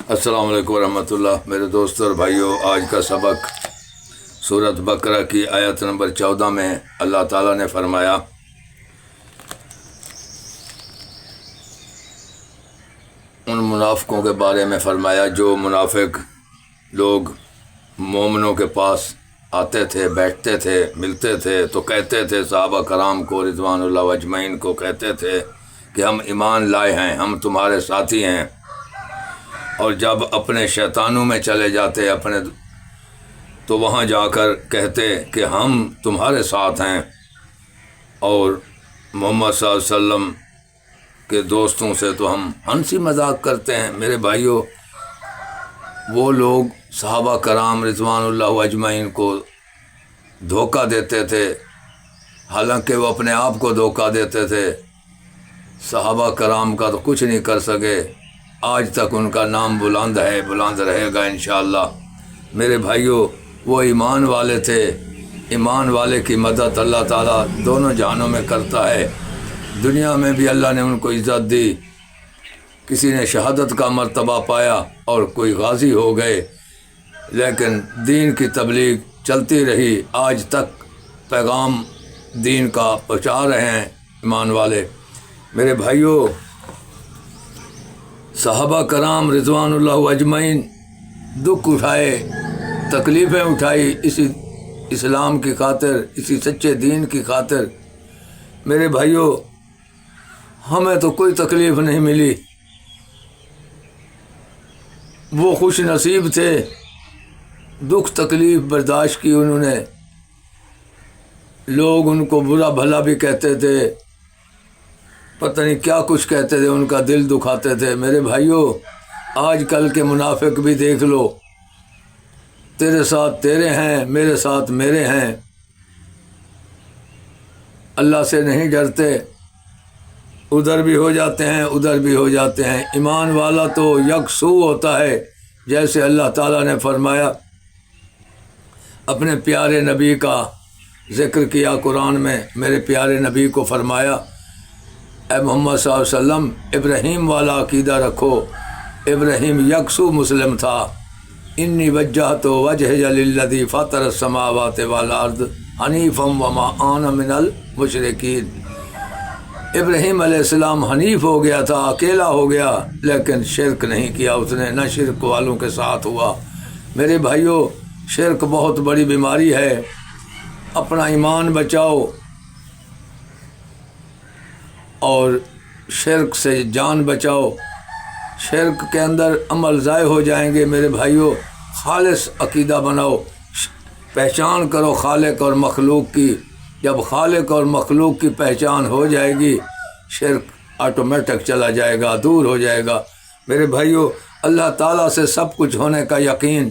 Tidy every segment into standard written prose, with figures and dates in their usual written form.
السلام علیکم ورحمۃ اللہ۔ میرے دوستوں اور بھائیوں، آج کا سبق سورۃ بقرہ کی آیت نمبر 14 میں اللہ تعالیٰ نے فرمایا، ان منافقوں کے بارے میں فرمایا جو منافق لوگ مومنوں کے پاس آتے تھے، بیٹھتے تھے، ملتے تھے تو کہتے تھے، صحابہ کرام کو رضوان اللہ اجمعین کو کہتے تھے کہ ہم ایمان لائے ہیں، ہم تمہارے ساتھی ہیں، اور جب اپنے شیطانوں میں چلے جاتے تو وہاں جا کر کہتے کہ ہم تمہارے ساتھ ہیں، اور محمد صلی اللہ علیہ وسلم کے دوستوں سے تو ہم ہنسی مذاق کرتے ہیں۔ میرے بھائیوں، وہ لوگ صحابہ کرام رضوان اللہ اجمعین کو دھوکہ دیتے تھے، حالانکہ وہ اپنے آپ کو دھوکہ دیتے تھے۔ صحابہ کرام کا تو کچھ نہیں کر سکے، آج تک ان کا نام بلند ہے، بلند رہے گا انشاءاللہ۔ میرے بھائیوں، وہ ایمان والے تھے، ایمان والے کی مدد اللہ تعالیٰ دونوں جہانوں میں کرتا ہے۔ دنیا میں بھی اللہ نے ان کو عزت دی، کسی نے شہادت کا مرتبہ پایا اور کوئی غازی ہو گئے، لیکن دین کی تبلیغ چلتی رہی، آج تک پیغام دین کا پہنچا رہے ہیں ایمان والے۔ میرے بھائیوں، صحابہ کرام رضوان اللہ اجمعین دکھ اٹھائے، تکلیفیں اٹھائی اسی اسلام کی خاطر، اسی سچے دین کی خاطر۔ میرے بھائیوں، ہمیں تو کوئی تکلیف نہیں ملی، وہ خوش نصیب تھے، دکھ تکلیف برداشت کی انہوں نے۔ لوگ ان کو برا بھلا بھی کہتے تھے، پتہ نہیں کیا کچھ کہتے تھے، ان کا دل دکھاتے تھے۔ میرے بھائیوں، آج کل کے منافق بھی دیکھ لو، تیرے ساتھ تیرے ہیں، میرے ساتھ میرے ہیں، اللہ سے نہیں ڈرتے، ادھر بھی ہو جاتے ہیں، ادھر بھی ہو جاتے ہیں۔ ایمان والا تو یکسو ہوتا ہے، جیسے اللہ تعالیٰ نے فرمایا، اپنے پیارے نبی کا ذکر کیا قرآن میں، میرے پیارے نبی کو فرمایا، اے محمد صلی اللہ علیہ وسلم، ابراہیم والا عقیدہ رکھو۔ ابراہیم یکسو مسلم تھا، انی وجہت وجہی للذی فاطر السماوات والارض حنیفا وما انا من المشرکین۔ ابراہیم علیہ السلام حنیف ہو گیا تھا، اکیلا ہو گیا، لیکن شرک نہیں کیا اس نے، نہ شرک والوں کے ساتھ ہوا۔ میرے بھائیوں، شرک بہت بڑی بیماری ہے، اپنا ایمان بچاؤ اور شرک سے جان بچاؤ۔ شرک کے اندر عمل ضائع ہو جائیں گے۔ میرے بھائیوں، خالص عقیدہ بناؤ، پہچان کرو خالق اور مخلوق کی۔ جب خالق اور مخلوق کی پہچان ہو جائے گی، شرک آٹومیٹک چلا جائے گا، دور ہو جائے گا۔ میرے بھائیوں، اللہ تعالیٰ سے سب کچھ ہونے کا یقین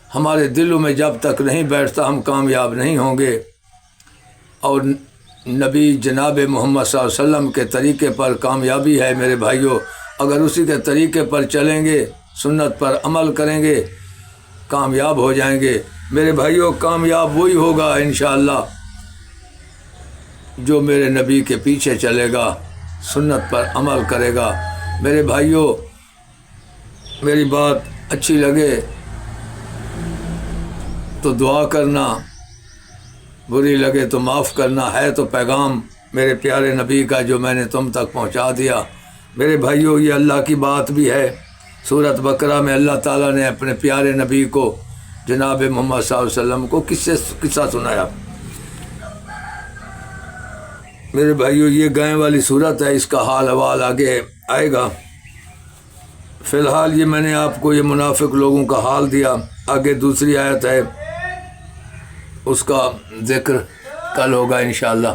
ہمارے دلوں میں جب تک نہیں بیٹھتا، ہم کامیاب نہیں ہوں گے۔ اور نبی جناب محمد صلی اللہ علیہ وسلم کے طریقے پر کامیابی ہے۔ میرے بھائیوں، اگر اسی کے طریقے پر چلیں گے، سنت پر عمل کریں گے، کامیاب ہو جائیں گے۔ میرے بھائیوں، کامیاب وہی ہوگا انشاءاللہ جو میرے نبی کے پیچھے چلے گا، سنت پر عمل کرے گا۔ میرے بھائیوں، میری بات اچھی لگے تو دعا کرنا، بری لگے تو معاف کرنا، ہے تو پیغام میرے پیارے نبی کا جو میں نے تم تک پہنچا دیا۔ میرے بھائیوں، یہ اللہ کی بات بھی ہے۔ سورۃ بقرہ میں اللہ تعالیٰ نے اپنے پیارے نبی کو، جناب محمد صلی اللہ علیہ وسلم کو قصہ سنایا۔ میرے بھائیوں، یہ گائے والی صورت ہے، اس کا حال حوال آگے آئے گا۔ فی الحال یہ میں نے آپ کو یہ منافق لوگوں کا حال دیا، آگے دوسری آیت ہے، اس کا ذکر کل ہوگا انشاءاللہ۔